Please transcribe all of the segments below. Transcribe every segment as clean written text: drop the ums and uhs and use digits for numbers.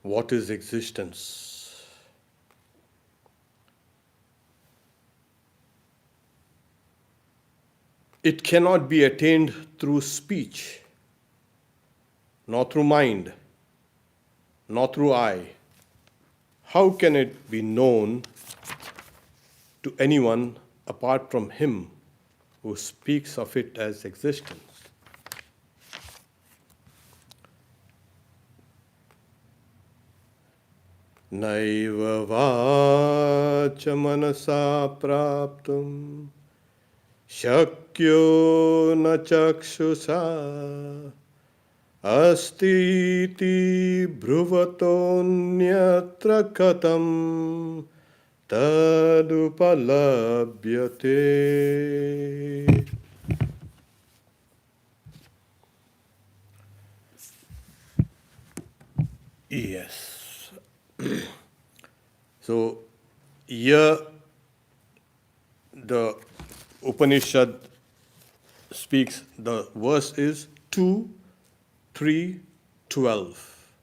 What is existence? It cannot be attained through speech, nor through mind, nor through eye. How can it be known to anyone apart from him who speaks of it as existence? Naiva vacha manasa praptum shakyo na chakshusa astiti bhruvatonyatra katam tadupalabhyate. Yes. So, here the Upanishad speaks, the verse is 2, 3, 12.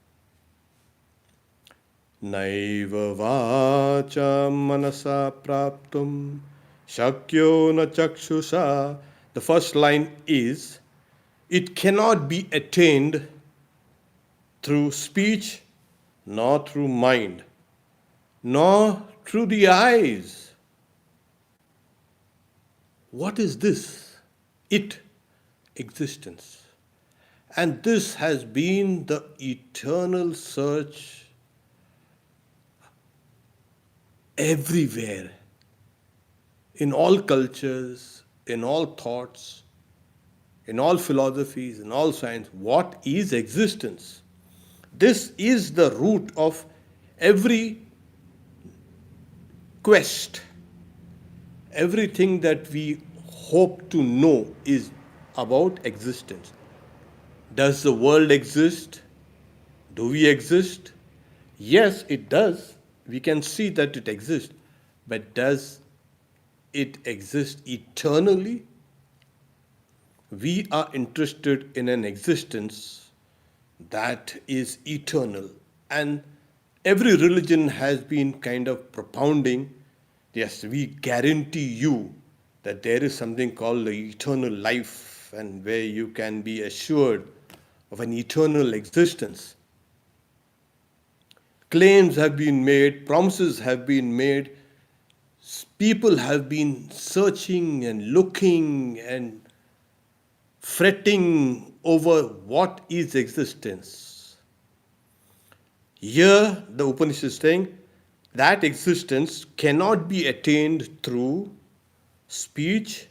Naiva vacha manasa praptum shakyo na chakshusa. The first line is, it cannot be attained through speech, nor through mind, nor through the eyes. What is this? It, existence. And this has been the eternal search everywhere, in all cultures, in all thoughts, in all philosophies, in all science. What is existence? This is the root of every quest. Everything that we hope to know is about existence. Does the world exist? Do we exist? Yes, it does. We can see that it exists. But does it exist eternally? We are interested in an existence that is eternal. And every religion has been kind of propounding, yes, we guarantee you that there is something called the eternal life, and where you can be assured of an eternal existence. Claims have been made, promises have been made, people have been searching and looking and fretting over what is existence. Here, the Upanishad is saying that existence cannot be attained through speech,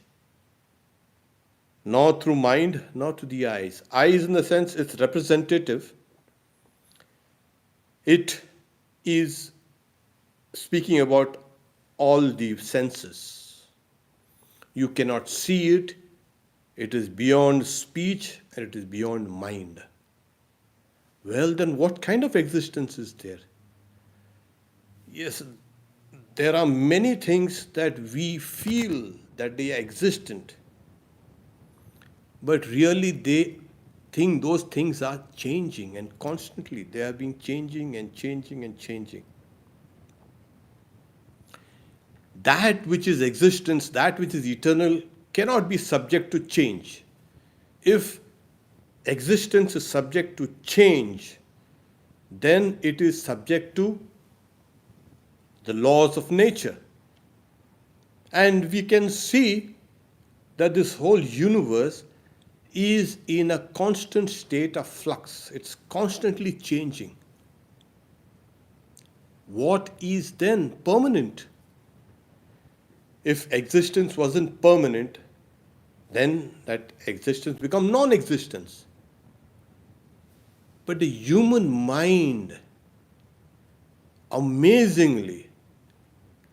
nor through mind, nor through the eyes. Eyes, in the sense, it's representative. It is speaking about all the senses. You cannot see it. It is beyond speech and it is beyond mind. Well, then what kind of existence is there? Yes, there are many things that we feel that they are existent, but really they think those things are changing, and constantly they have been changing and changing and changing. That which is existence, that which is eternal, cannot be subject to change. If existence is subject to change, then it is subject to the laws of nature. And we can see that this whole universe is in a constant state of flux. It's constantly changing. What is then permanent? If existence wasn't permanent, then that existence becomes non-existence. But the human mind, amazingly,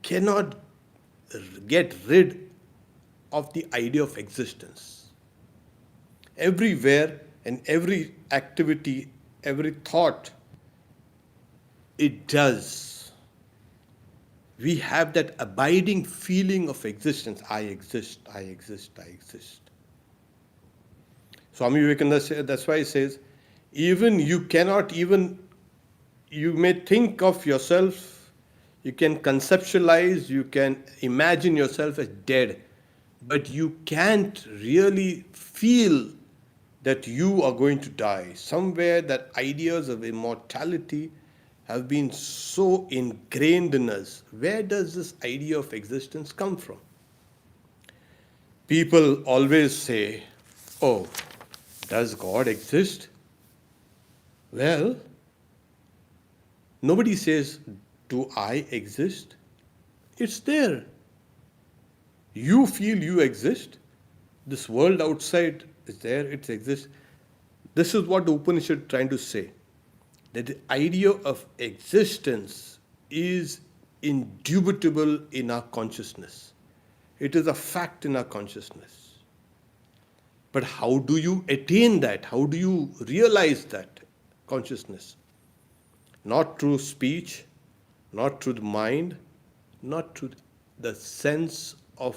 cannot get rid of the idea of existence. Everywhere and every activity, every thought, it does. We have that abiding feeling of existence. I exist, I exist, I exist. Swami Vivekananda says, that's why he says, even you cannot even you may think of yourself, you can conceptualize, you can imagine yourself as dead, but you can't really feel that you are going to die. Somewhere that ideas of immortality have been so ingrained in us. Where does this idea of existence come from? People always say, oh, does God exist? Well, nobody says, do I exist? It's there. You feel you exist. This world outside is there, it exists. This is what the Upanishad is trying to say. That the idea of existence is indubitable in our consciousness. It is a fact in our consciousness. But how do you attain that? How do you realize that consciousness? Not through speech, not through the mind, not through the sense of,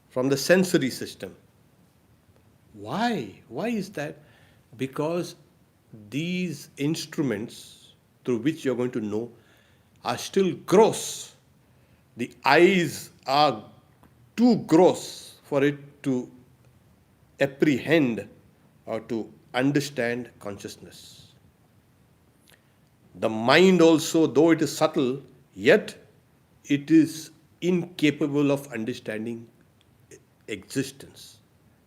from the sensory system. Why? Why is that? Because these instruments through which you're going to know are still gross. The eyes are too gross for it to apprehend or to understand consciousness. The mind also, though it is subtle, yet it is incapable of understanding existence.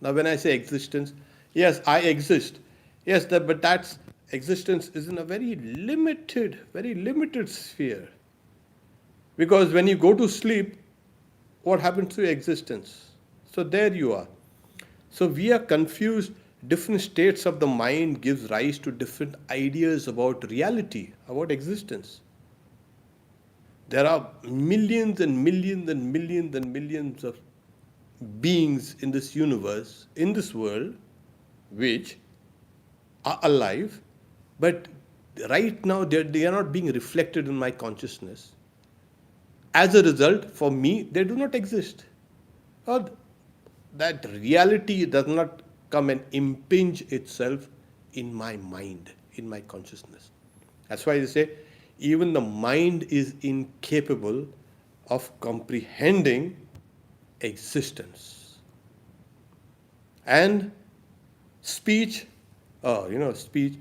Now, when I say existence, yes, I exist. Yes, but that's existence is in a very limited sphere. Because when you go to sleep, what happens to your existence? So there you are. So we are confused. Different states of the mind gives rise to different ideas about reality, about existence. There are millions and millions and millions and millions of beings in this universe, in this world, which are alive, but right now they are not being reflected in my consciousness. As a result, for me, they do not exist. Or that reality does not come and impinge itself in my mind, in my consciousness. That's why they say even the mind is incapable of comprehending existence. And speech, speech,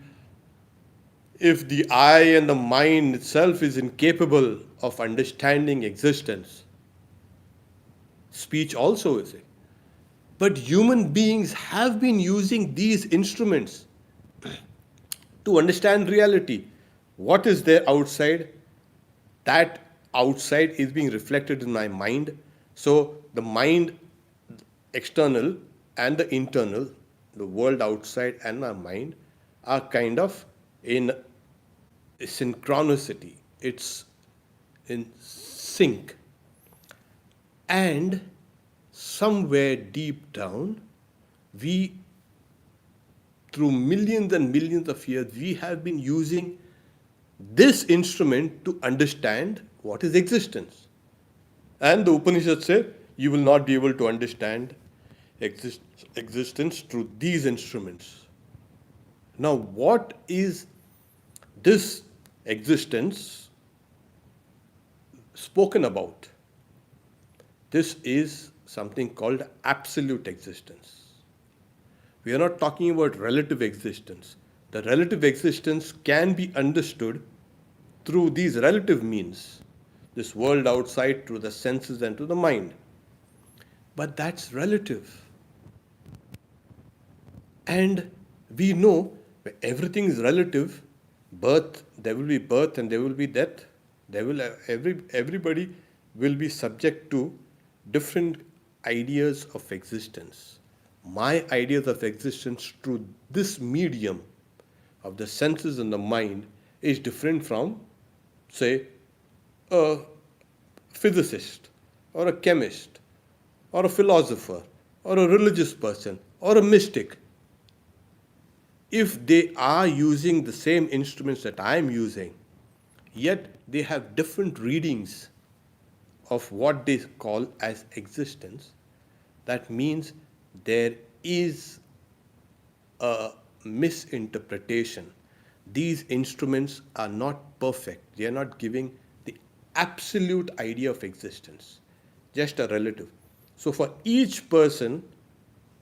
if the I and the mind itself is incapable of understanding existence, speech also is it. But human beings have been using these instruments to understand reality. What is there outside? That outside is being reflected in my mind. So the mind, external and the internal, the world outside and my mind, are kind of in synchronicity. It's in sync. And somewhere deep down, we, through millions and millions of years, we have been using this instrument to understand what is existence. And the Upanishad said, you will not be able to understand existence through these instruments. Now, what is this existence spoken about? This is something called absolute existence. We are not talking about relative existence. The relative existence can be understood through these relative means, this world outside, through the senses and to the mind. But that's relative. And we know everything is relative. Birth, there will be birth and there will be death. Everybody will be subject to different ideas of existence. My ideas of existence through this medium of the senses and the mind is different from, say, a physicist or a chemist or a philosopher or a religious person or a mystic. If they are using the same instruments that I am using, yet they have different readings of what they call as existence, that means there is a misinterpretation. these instruments are not perfect. They are not giving the absolute idea of existence, just a relative. So for each person,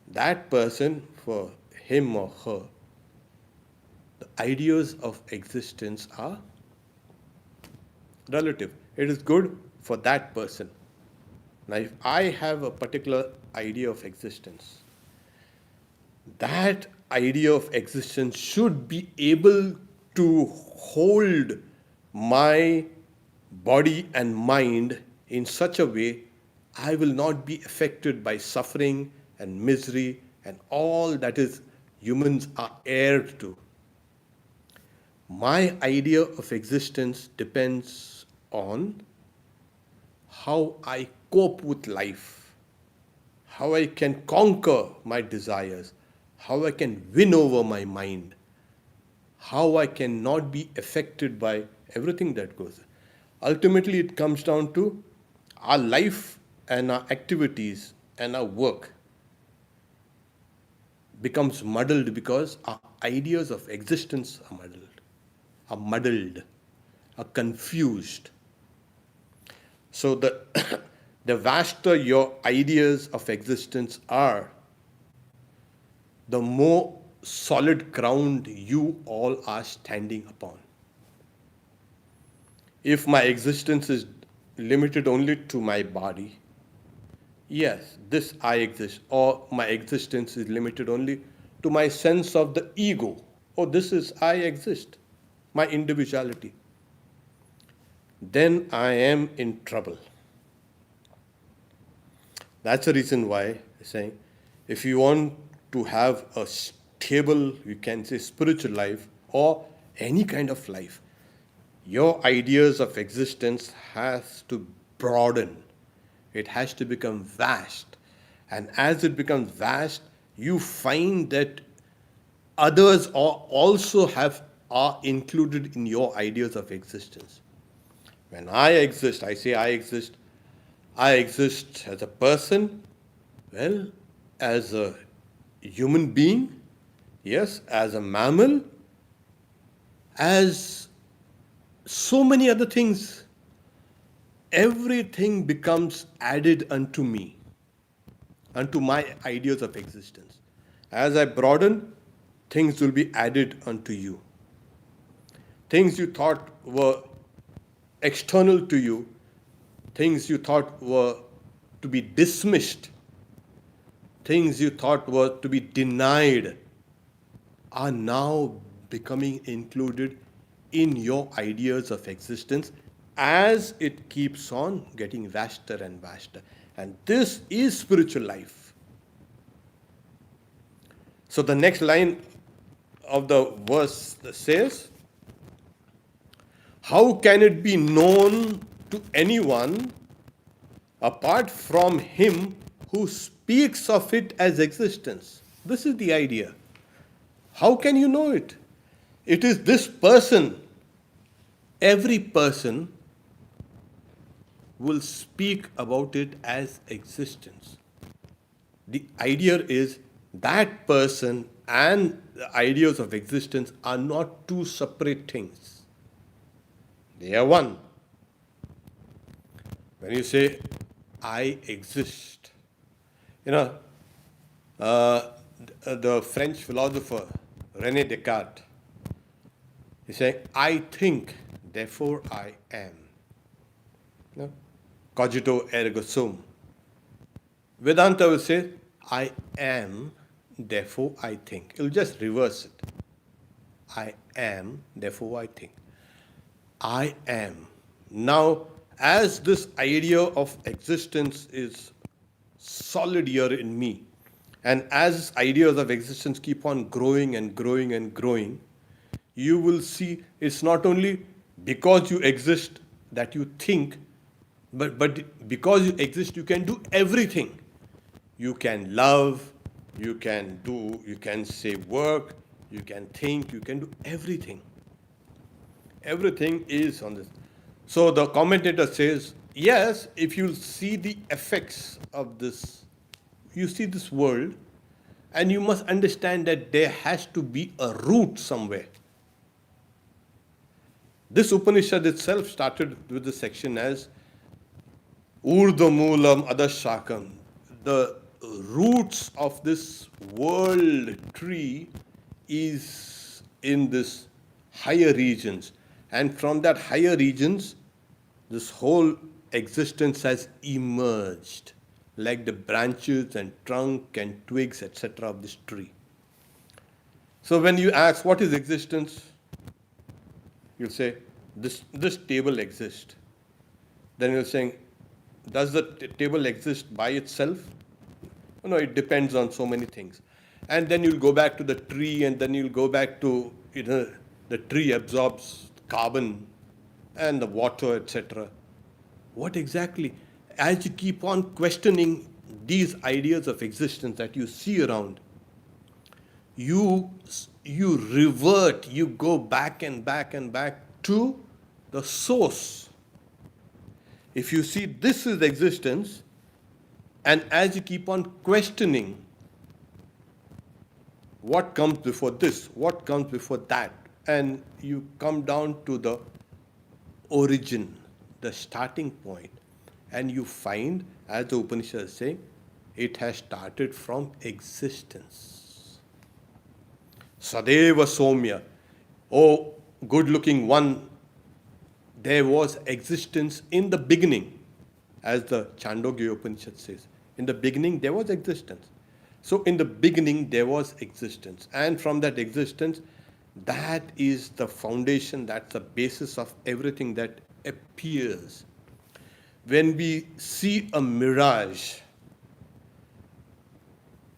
that person, for him or her, the ideas of existence are relative. It is good for that person. Now, if I have a particular idea of existence, that idea of existence should be able to hold my body and mind in such a way I will not be affected by suffering and misery and all that is humans are heir to. My idea of existence depends on how I cope with life, how I can conquer my desires, how I can win over my mind, how I can not be affected by everything that goes. Ultimately, it comes down to our life and our activities and our work becomes muddled because our ideas of existence are muddled, are confused. So the the vaster your ideas of existence are, the more solid ground you all are standing upon. If my existence is limited only to my body, yes, this I exist, or my existence is limited only to my sense of the ego, or this is I exist, my individuality, then I am in trouble. That's the reason why I'm saying if you want to have a stable, you can say spiritual life or any kind of life, your ideas of existence has to broaden. It has to become vast. And as it becomes vast, you find that others are included in your ideas of existence. When I exist, I say I exist as a person, well, as a human being, yes, as a mammal, as so many other things. Everything becomes added unto me, unto my ideas of existence. As I broaden, things will be added unto you. Things you thought were external to you, things you thought were to be dismissed, things you thought were to be denied, are now becoming included in your ideas of existence as it keeps on getting vaster and vaster. And this is spiritual life. So the next line of the verse says, how can it be known to anyone apart from him who speaks of it as existence? This is the idea. How can you know it? It is this person. Every person will speak about it as existence. The idea is that person and the ideas of existence are not two separate things. They are one. When you say, I exist, you know, the French philosopher René Descartes, he said, I think, therefore I am. You know, cogito ergo sum. Vedanta will say, I am, therefore I think. It will just reverse it. I am, therefore I think. I am. Now, as this idea of existence is solid here in me, and as ideas of existence keep on growing and growing and growing, you will see it's not only because you exist that you think, but because you exist, you can do everything. You can love, you can say work, you can think, you can do everything. Everything is on this. So the commentator says, yes, if you see the effects of this, you see this world, and you must understand that there has to be a root somewhere. This Upanishad itself started with the section as Urdhamulam Adashakam. The roots of this world tree is in this higher regions. And from that higher regions, this whole existence has emerged, like the branches and trunk and twigs, etc., of this tree. So when you ask what is existence, you'll say, this table exists. Then you're saying, does the table exist by itself? No, it depends on so many things. And then you'll go back to the tree, and then you'll go back to, the tree absorbs carbon and the water, etc. What exactly? As you keep on questioning these ideas of existence that you see around, you revert, you go back and back and back to the source. If you see this is existence, and as you keep on questioning what comes before this, what comes before that, and you come down to the origin, the starting point, and you find, as the Upanishad is saying, it has started from existence. Sadeva Somya, oh good looking one, there was existence in the beginning, as the Chandogya Upanishad says. In the beginning, there was existence. So, in the beginning, there was existence. And from that existence, that is the foundation, that's the basis of everything that appears. When we see a mirage,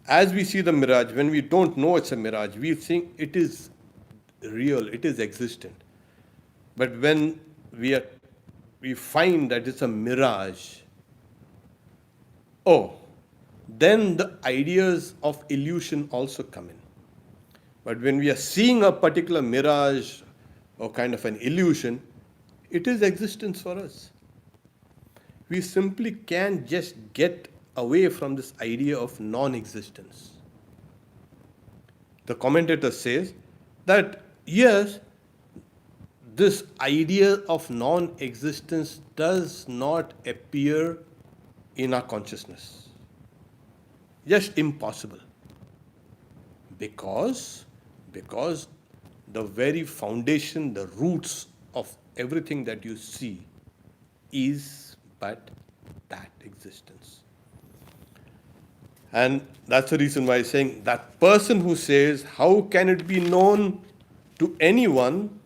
as we see the mirage, when we don't know it's a mirage, we think it is real, it is existent. But when we find that it's a mirage, then the ideas of illusion also come in. But when we are seeing a particular mirage or kind of an illusion, it is existence for us. We simply can't just get away from this idea of non-existence. The commentator says that yes, this idea of non-existence does not appear in our consciousness. Just impossible. Because the very foundation, the roots of everything that you see is but that existence. And that's the reason why I'm saying that person who says, how can it be known to anyone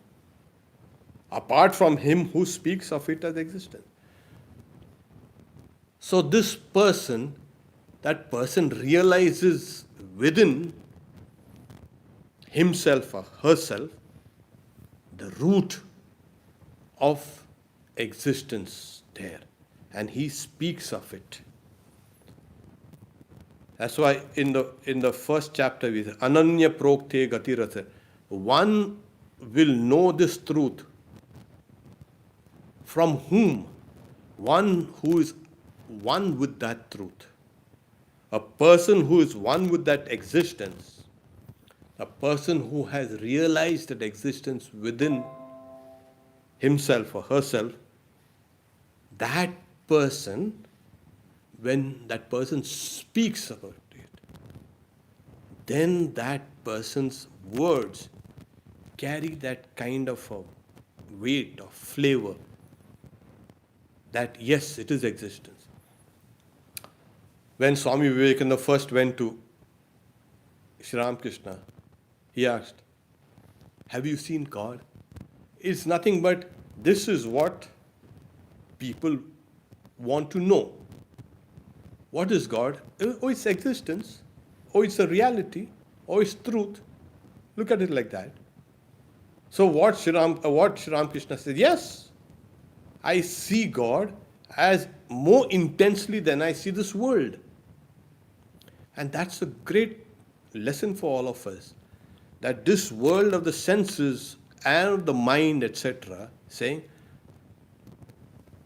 apart from him who speaks of it as existence? So this person, that person realizes within himself or herself the root of existence there, and he speaks of it. That's why in the first chapter we say, Ananya Prokte Gatirata. One will know this truth. From whom? One who is one with that truth. A person who is one with that existence, a person who has realized that existence within himself or herself, that person, when that person speaks about it, then that person's words carry that kind of a weight or flavor that yes, it is existence. When Swami Vivekananda first went to Sri Ramakrishna, he asked, have you seen God? It's nothing but this is what people want to know. What is God? Oh, it's existence. Oh, it's a reality. Oh, it's truth. Look at it like that. So what Sri Ramakrishna said, yes, I see God as more intensely than I see this world. And that's a great lesson for all of us, that this world of the senses and the mind, etc., saying,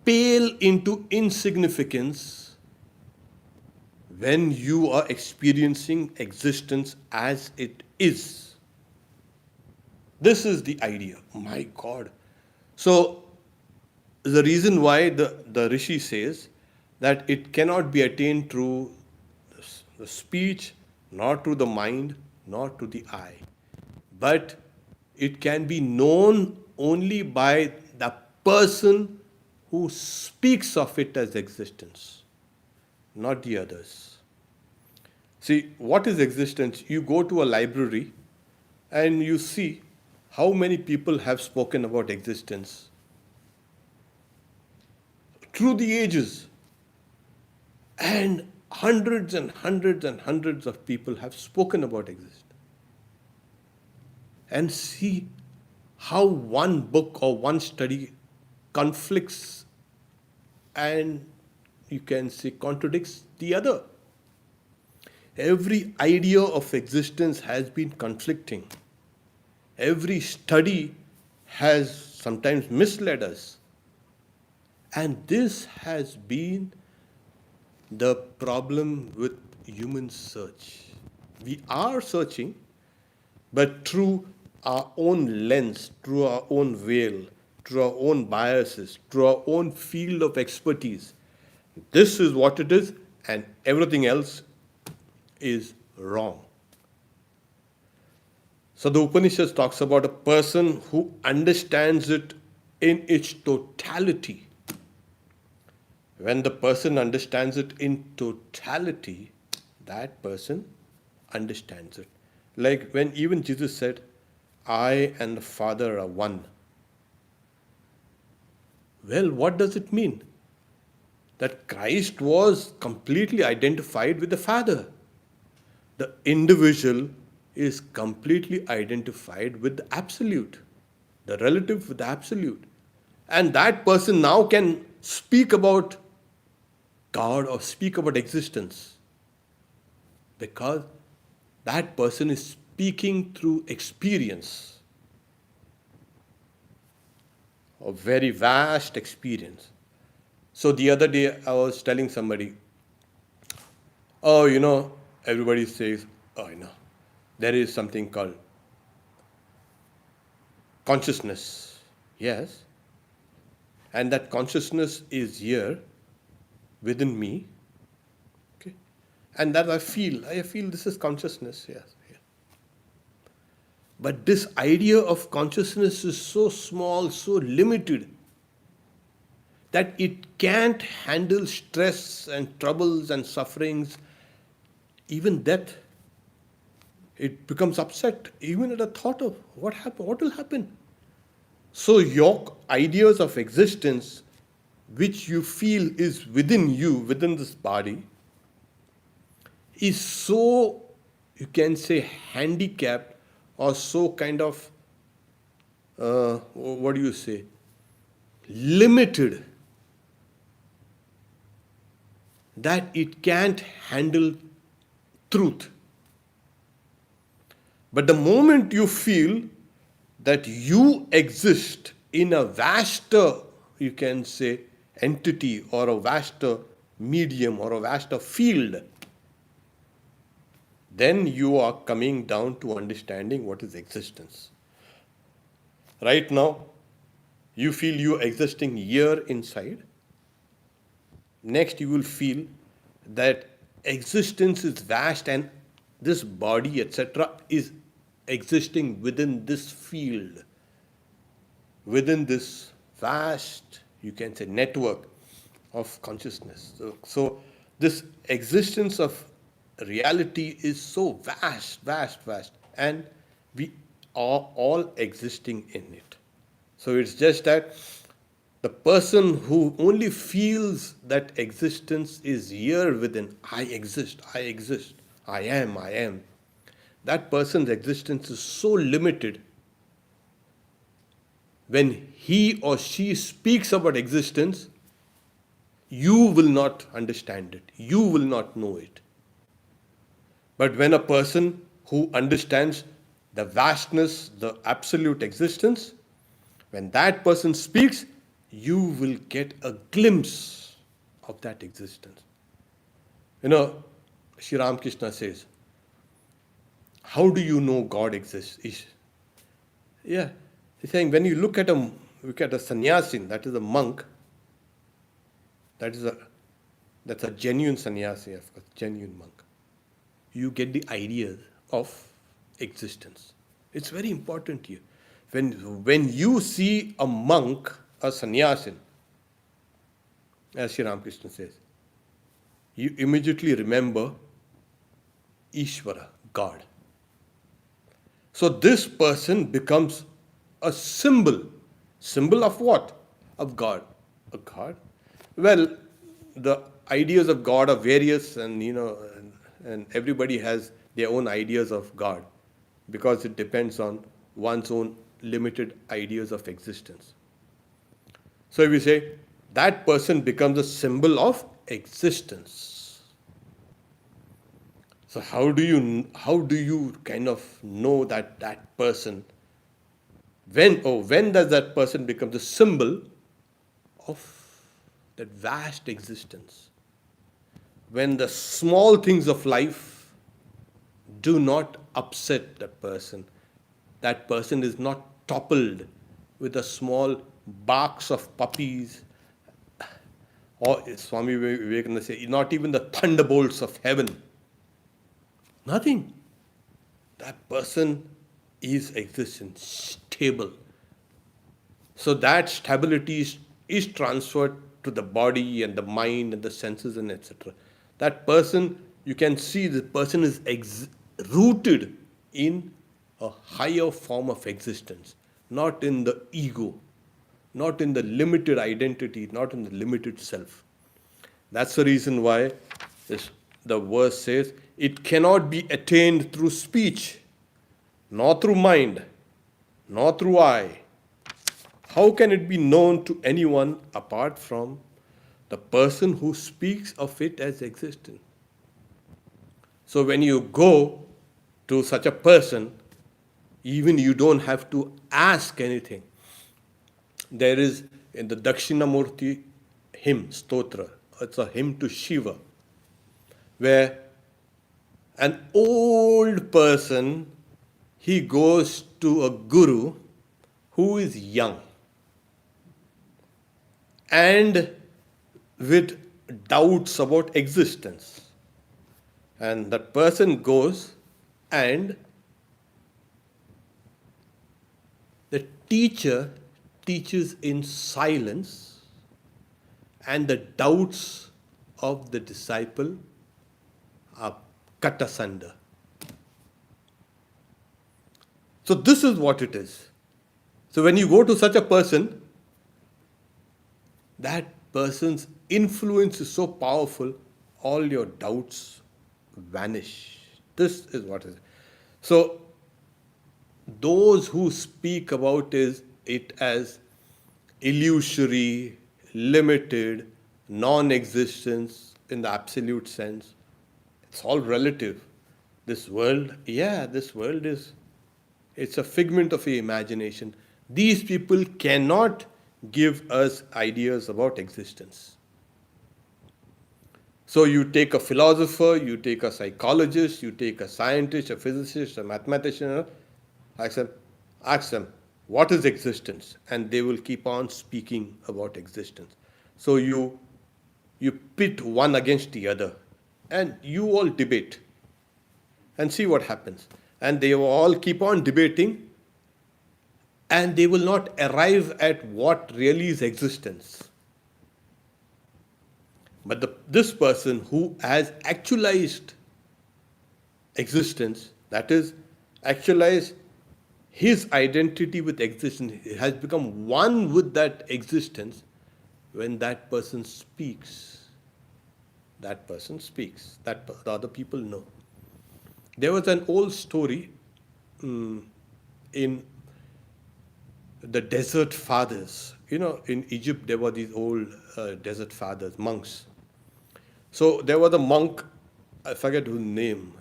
pale into insignificance when you are experiencing existence as it is. This is the idea. My God, So the reason why the Rishi says that it cannot be attained through the speech, nor through the mind, nor through the eye, but it can be known only by the person who speaks of it as existence, not the others. See, what is existence? You go to a library and you see how many people have spoken about existence through the ages. And hundreds and hundreds and hundreds of people have spoken about existence. And see how one book or one study conflicts and you can say contradicts the other. Every idea of existence has been conflicting. Every study has sometimes misled us. And this has been the problem with human search. We are searching, but through our own lens, through our own veil, through our own biases, through our own field of expertise. This is what it is, and everything else is wrong. So the Upanishad talks about a person who understands it in its totality. When the person understands it in totality, that person understands it. Like when even Jesus said, I and the Father are one. Well, what does it mean? That Christ was completely identified with the Father. The individual is completely identified with the absolute, the relative with the absolute. And that person now can speak about God or speak about existence because that person is speaking through experience, a very vast experience. So the other day I was telling somebody, oh, everybody says, oh, there is something called consciousness. Yes. And that consciousness is here within me. Okay. And that I feel this is consciousness. Yes. Yeah. But this idea of consciousness is so small, so limited, that it can't handle stress and troubles and sufferings, even death. It becomes upset even at the thought of what will happen. So your ideas of existence, which you feel is within you, within this body, is so, you can say, handicapped or so kind of, what do you say, limited, that it can't handle truth. But the moment you feel that you exist in a vaster, you can say, entity or a vaster medium or a vaster field, then you are coming down to understanding what is existence. Right now, you feel you existing here inside. Next, you will feel that existence is vast and this body, etc., is existing within this field, within this vast, you can say, network of consciousness. So this existence of reality is so vast, vast, vast, and we are all existing in it. So it's just that the person who only feels that existence is here within, I exist, I am, that person's existence is so limited. When he or she speaks about existence, you will not understand it, you will not know it. But when a person who understands the vastness, the absolute existence, when that person speaks, you will get a glimpse of that existence. Sri Ramakrishna says, how do you know God exists? Yeah, he's saying when you look at a look at a sannyasin, that is a monk, that is a that's a genuine sannyasi, of course, genuine monk. You get the ideas of existence. It's very important here. When you see a monk, a sannyasin, as Sri Ramakrishna says, you immediately remember Ishvara, God. So this person becomes a symbol. Symbol of what? Of God. A God? Well, the ideas of God are various, and and everybody has their own ideas of God, because it depends on one's own limited ideas of existence. So if we say that person becomes a symbol of existence. So how do you kind of know that that person, when does that person become the symbol of that vast existence? When the small things of life do not upset that person is not toppled with the small barks of puppies, or Swami Vivekananda say, not even the thunderbolts of heaven. Nothing. That person is existence, stable. So that stability is transferred to the body and the mind and the senses and etc. That person, you can see the person is rooted in a higher form of existence, not in the ego, not in the limited identity, not in the limited self. That's the reason why the verse says, it cannot be attained through speech, nor through mind, nor through eye. How can it be known to anyone apart from the person who speaks of it as existent? So when you go to such a person, even you don't have to ask anything. There is in the Dakshinamurti hymn, Stotra, it's a hymn to Shiva, where an old person, he goes to a guru who is young and with doubts about existence. And that person goes, and the teacher teaches in silence, and the doubts of the disciple are cut asunder. So this is what it is. So when you go to such a person, that person's influence is so powerful, all your doubts vanish. This is what it is. So those who speak about it as illusory, limited, non-existence in the absolute sense, it's all relative. This world it's a figment of your imagination. These people cannot give us ideas about existence. So you take a philosopher, you take a psychologist, you take a scientist, a physicist, a mathematician, ask them, what is existence? And they will keep on speaking about existence. So you pit one against the other, and you all debate and see what happens. And they will all keep on debating, and they will not arrive at what really is existence. But this person who has actualized existence, that is, actualized his identity with existence, has become one with that existence, when that person speaks, the other people know. There was an old story in the desert fathers. In Egypt, there were these old desert fathers, monks. So there was a monk, I forget his name.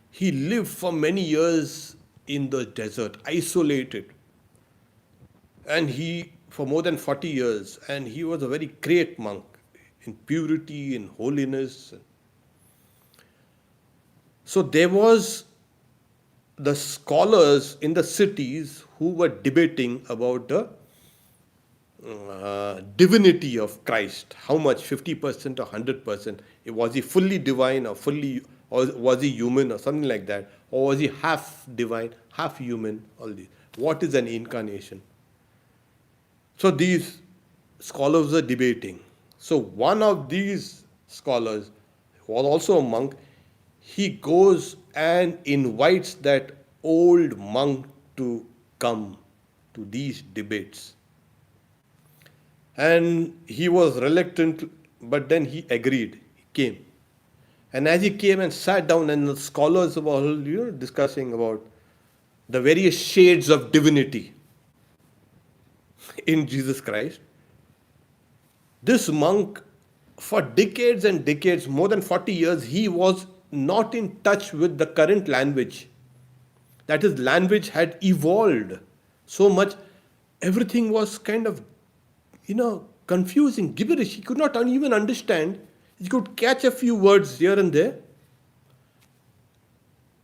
He lived for many years in the desert, isolated. And for more than 40 years, and he was a very great monk in purity, in holiness. So there was the scholars in the cities who were debating about the divinity of Christ. How much? 50% or 100%? Was he fully divine or was he human or something like that? Or was he half divine, half human? All these. What is an incarnation? So these scholars are debating. So one of these scholars, who was also a monk, he goes and invites that old monk to come to these debates. And he was reluctant, but then he agreed. He came. And as he came and sat down, and the scholars were all, discussing about the various shades of divinity in Jesus Christ, this monk, for decades and decades, more than 40 years, he was not in touch with the current language. That his language had evolved so much, everything was kind of, confusing, gibberish. He could not even understand. He could catch a few words here and there.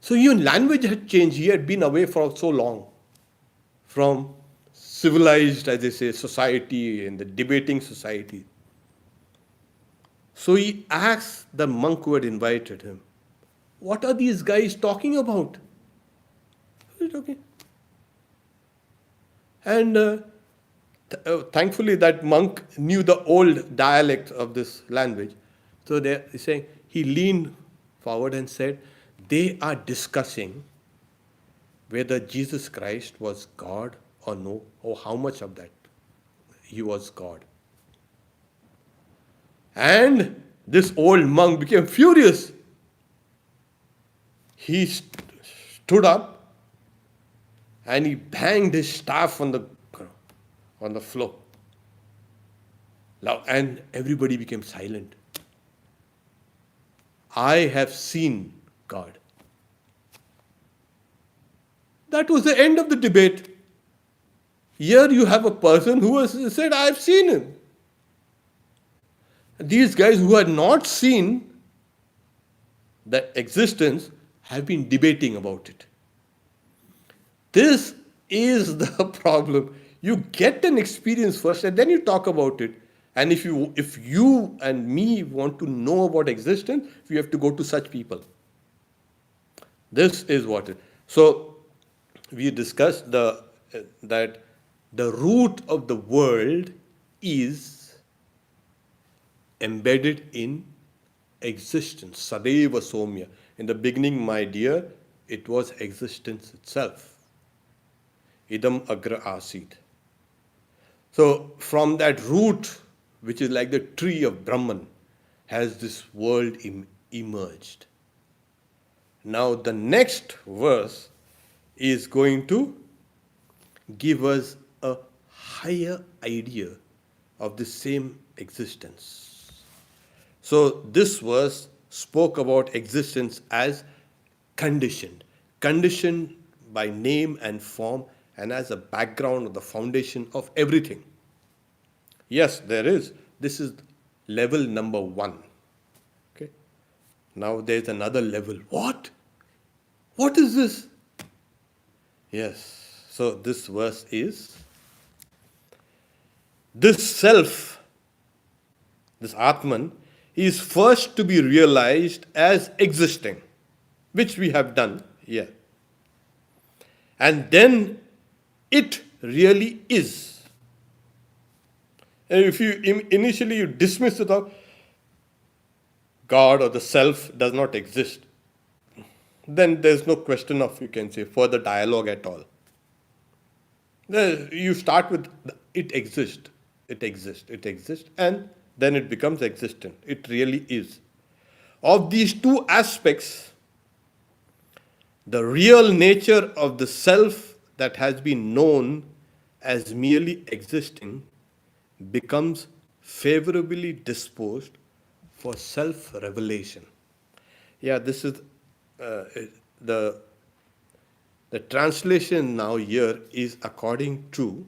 So even language had changed. He had been away for so long from civilized, as they say, society and the debating society. So he asked the monk who had invited him, "What are these guys talking about?" What are you talking? And thankfully, that monk knew the old dialect of this language. So they're saying, he leaned forward and said, "They are discussing whether Jesus Christ was God or no, or how much of that he was God." And this old monk became furious. He stood up and he banged his staff on the floor. And everybody became silent. "I have seen God." That was the end of the debate. Here you have a person who has said, "I have seen him." These guys who had not seen the existence have been debating about it. This is the problem. You get an experience first and then you talk about it. And if you and me want to know about existence, we have to go to such people. This is what it. So we discussed that the root of the world is embedded in existence. Sadeva Somya. In the beginning, my dear, it was existence itself. Idam agra asid. So from that root, which is like the tree of Brahman, has this world emerged. Now the next verse is going to give us a higher idea of the same existence. So this verse spoke about existence as conditioned by name and form, and as a background or the foundation of everything. Yes, there is. This is level number 1. Okay. Now there's another level. What? What is this? Yes. So this verse is, this self, this Atman, is first to be realized as existing, which we have done here. And then it really is. And if you initially you dismiss it all, God or the self does not exist, then there's no question of, you can say, further dialogue at all. You start with it exists, and then it becomes existent. It really is. Of these two aspects, the real nature of the self that has been known as merely existing becomes favorably disposed for self-revelation. Yeah, this is the translation now here is according to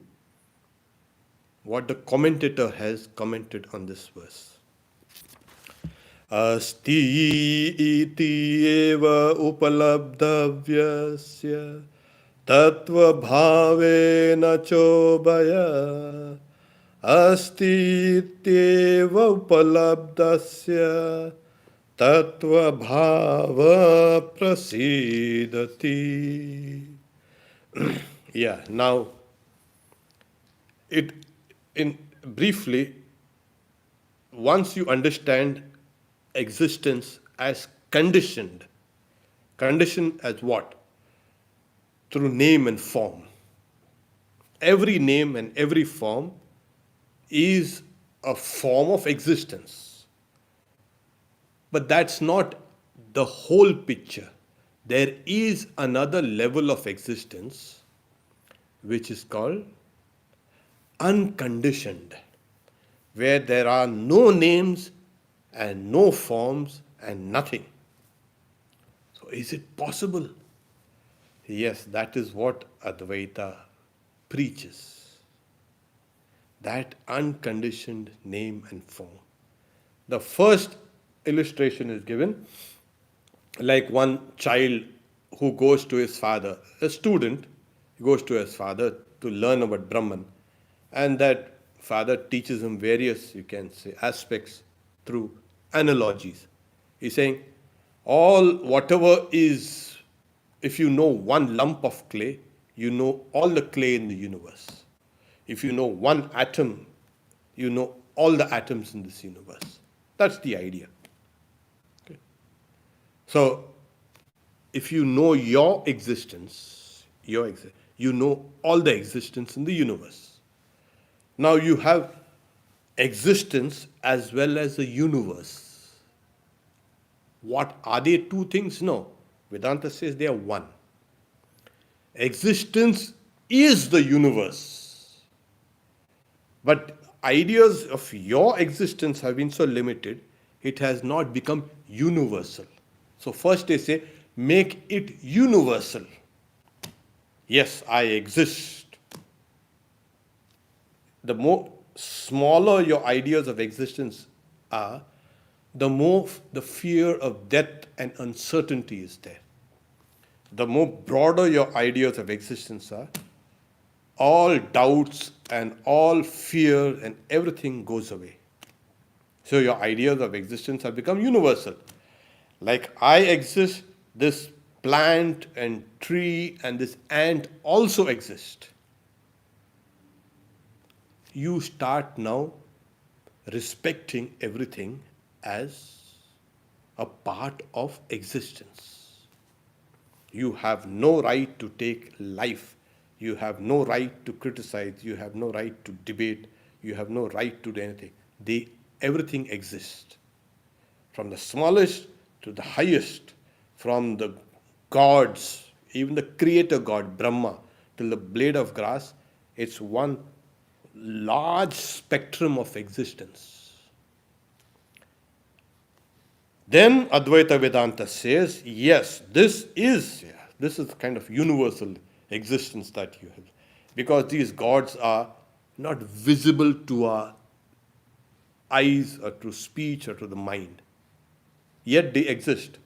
what the commentator has commented on this verse. Asti iti eva upalabdhavyasya tattva bhavena chobaya Asti ityeva upalabdasya tattva bhava prasidati. Yeah, now it in briefly, once you understand existence as conditioned, conditioned as what? Through name and form. Every name and every form is a form of existence. But that's not the whole picture. There is another level of existence which is called unconditioned, where there are no names and no forms and nothing. So, is it possible? Yes, that is what Advaita preaches. That unconditioned name and form. The first illustration is given like one child who goes to his father, a student goes to his father to learn about Brahman, and that father teaches him various, you can say, aspects through analogies. He's saying, all whatever is, if you know one lump of clay, you know all the clay in the universe. If you know one atom, you know all the atoms in this universe. That's the idea. Okay. So, if you know your existence, you know all the existence in the universe. Now you have existence as well as a universe. What are they two things? No. Vedanta says they are one. Existence is the universe. But ideas of your existence have been so limited, it has not become universal. So first they say, make it universal. Yes, I exist. The more smaller your ideas of existence are, the more the fear of death and uncertainty is there. The more broader your ideas of existence are, all doubts and all fear and everything goes away. So your ideas of existence have become universal. Like I exist, this plant and tree and this ant also exist. You start now respecting everything as a part of existence. You have no right to take life. You have no right to criticize. You have no right to debate. You have no right to do anything. Everything exists. From the smallest to the highest, from the gods, even the creator god, Brahma, till the blade of grass, it's one large spectrum of existence. Then Advaita Vedanta says, yes, this is kind of universal existence that you have. Because these gods are not visible to our eyes or to speech or to the mind. Yet they exist.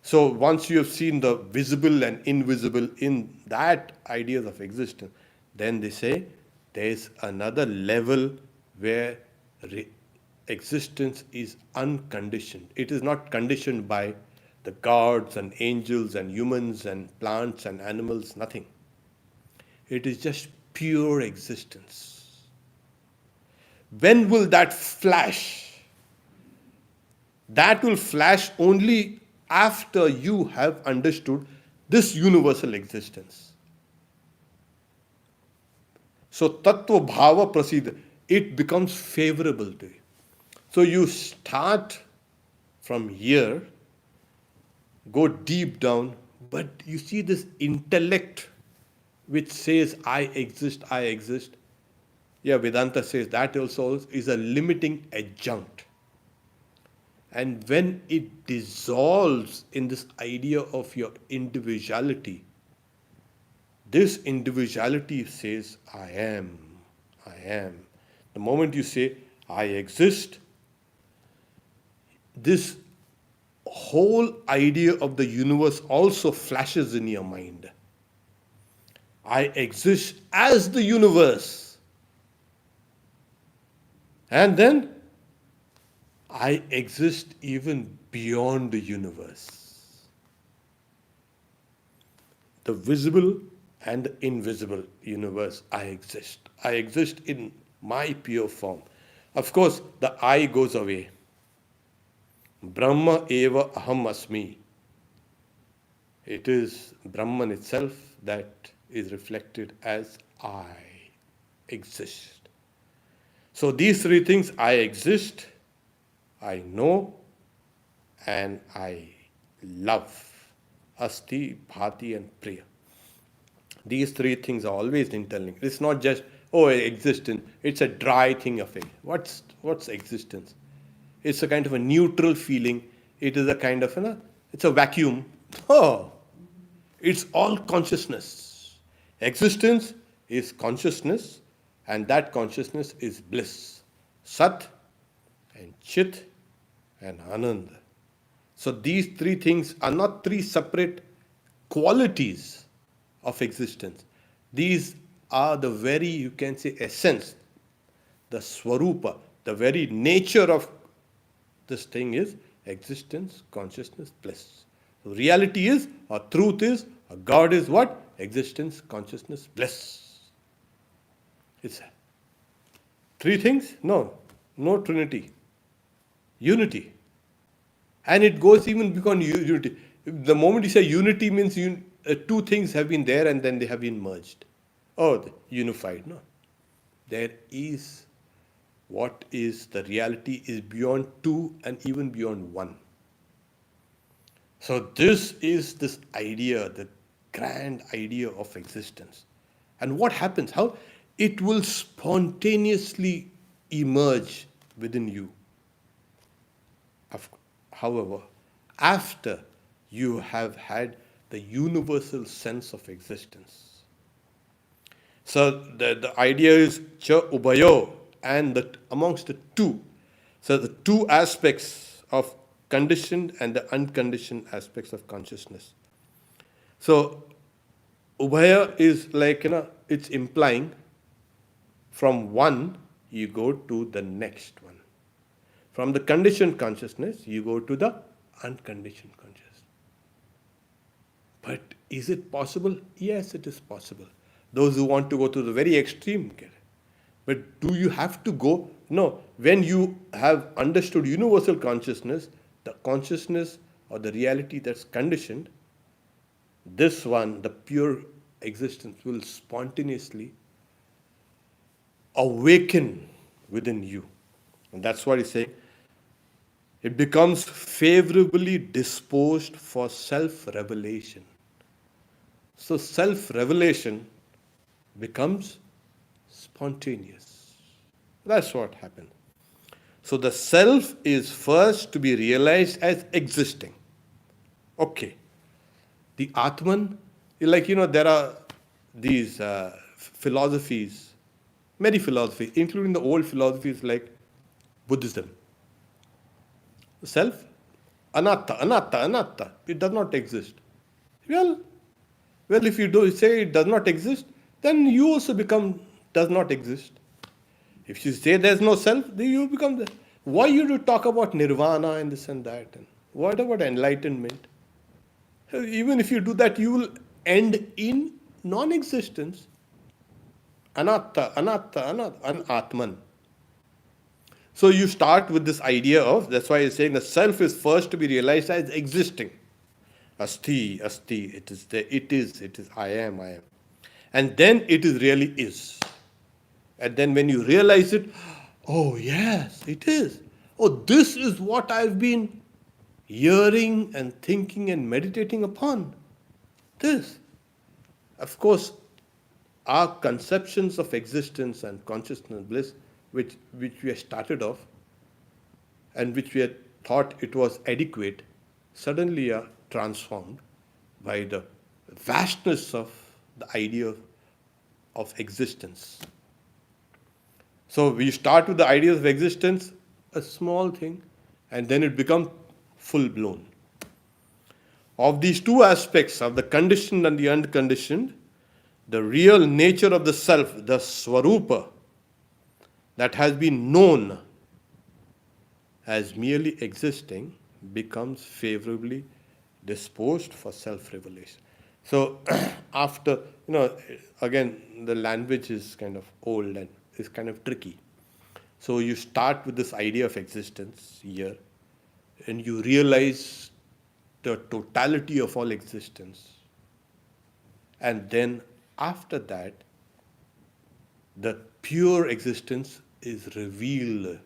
So once you have seen the visible and invisible in that ideas of existence, then they say there is another level where existence is unconditioned. It is not conditioned by the gods and angels and humans and plants and animals, nothing. It is just pure existence. When will that flash? That will flash only after you have understood this universal existence. So tattva bhava prasidha, it becomes favorable to you. So you start from here, go deep down, but you see this intellect which says, I exist, I exist. Yeah, Vedanta says that also is a limiting adjunct. And when it dissolves in this idea of your individuality, this individuality says, I am, I am. The moment you say, I exist, this whole idea of the universe also flashes in your mind. I exist as the universe. And then I exist even beyond the universe. The visible and the invisible universe, I exist. I exist in my pure form. Of course, the I goes away. Brahma eva aham asmi. It is Brahman itself that is reflected as I exist. So these three things, I exist, I know, and I love. Asti, Bhati, and Priya. These three things are always interlinked. It's not just, oh, existence. It's a dry thing of it. What's existence? It's a kind of a neutral feeling. It is a kind of, it's a vacuum. Oh, it's all consciousness. Existence is consciousness, and that consciousness is bliss. Sat and Chit and Ananda. So these three things are not three separate qualities of existence. These are the very, you can say, essence, the swarupa, the very nature of this thing is existence, consciousness, bliss. So reality is, or truth is, or God is what? Existence, consciousness, bliss. It's three things? No, no Trinity. Unity. And it goes even beyond unity. The moment you say unity means two things have been there and then they have been merged. Oh, unified. No. There is what is the reality is beyond two and even beyond one. So this is this idea, the grand idea of existence. And what happens? How? It will spontaneously emerge within you. However, after you have had the universal sense of existence. So the idea is cha ubayo, and amongst the two. So the two aspects of conditioned and the unconditioned aspects of consciousness. So ubhaya is like, it's implying from one you go to the next one. From the conditioned consciousness, you go to the unconditioned consciousness. But is it possible? Yes, it is possible. Those who want to go to the very extreme get it. But do you have to go? No. When you have understood universal consciousness, the consciousness or the reality that's conditioned, this one, the pure existence, will spontaneously awaken within you. And that's what he's saying. It becomes favorably disposed for self-revelation. So self-revelation becomes spontaneous. That's what happened. So the self is first to be realized as existing. Okay. The Atman, like, there are these philosophies, many philosophies, including the old philosophies like Buddhism. Self, anatta. It does not exist. Well, if you do say it does not exist, then you also become does not exist. If you say there's no self, then you become the. Why you do talk about nirvana and this and that? And what about enlightenment? Even if you do that, you will end in non-existence. Anatta, anatman. So you start with this idea of, that's why he's saying the self is first to be realized as existing. Asti, it is there, it is, I am. And then it is really is. And then when you realize it, oh yes, it is. Oh, this is what I've been hearing and thinking and meditating upon. This. Of course, our conceptions of existence and consciousness bliss, which we have started off, and which we had thought it was adequate, suddenly are transformed by the vastness of the idea of existence. So we start with the idea of existence, a small thing, and then it becomes full-blown. Of these two aspects, of the conditioned and the unconditioned, the real nature of the self, the swarupa, that has been known as merely existing becomes favorably disposed for self-revelation. So after, again, the language is kind of old and is kind of tricky. So you start with this idea of existence here, and you realize the totality of all existence. And then after that, the pure existence is revealed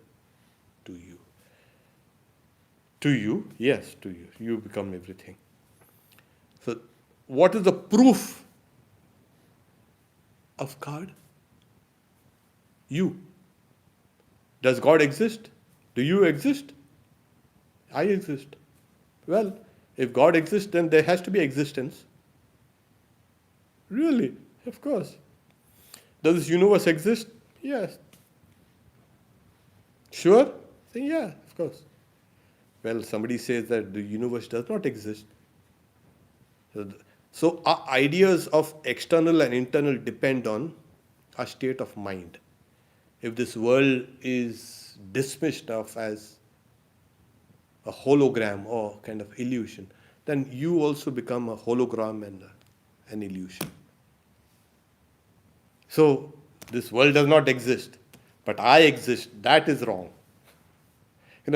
to you. To you, yes, to you. You become everything. So, what is the proof of God? You. Does God exist? Do you exist? I exist. Well, if God exists, then there has to be existence. Really? Of course. Does this universe exist? Yes. Sure? Say, yeah, of course. Well, somebody says that the universe does not exist. So our ideas of external and internal depend on our state of mind. If this world is dismissed of as a hologram or kind of illusion, then you also become a hologram and an illusion. So this world does not exist, but I exist. That is wrong.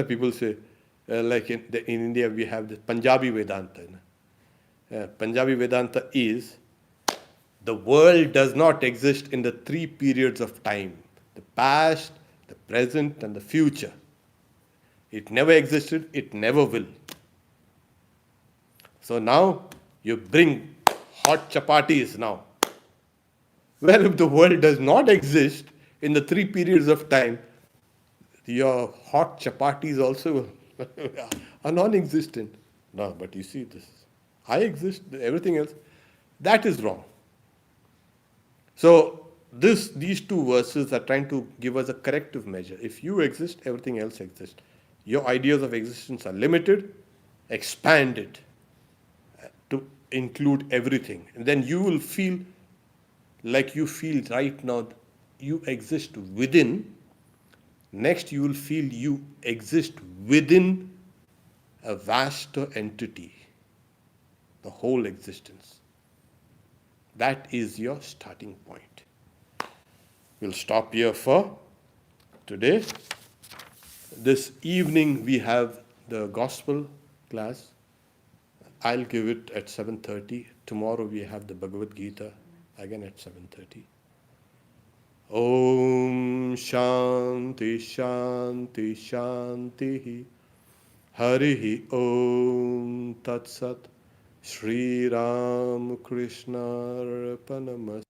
People say, like in India, we have the Punjabi Vedanta. Punjabi Vedanta is the world does not exist in the three periods of time: the past, the present, and the future. It never existed, it never will. So now you bring hot chapatis now. Well, if the world does not exist in the three periods of time, your hot chapatis also are non-existent. No, but you see this. I exist, everything else. That is wrong. So these two verses are trying to give us a corrective measure. If you exist, everything else exists. Your ideas of existence are limited, expand it to include everything. And then you will feel like you feel right now, you exist within. Next, you will feel you exist within a vaster entity, the whole existence. That is your starting point. We'll stop here for today. This evening we have the gospel class. I'll give it at 7:30. Tomorrow we have the Bhagavad Gita again at 7:30. Om Shanti Shanti Shanti Harihi Om Tat Sat Shri Ram Krishna Arpanamasti.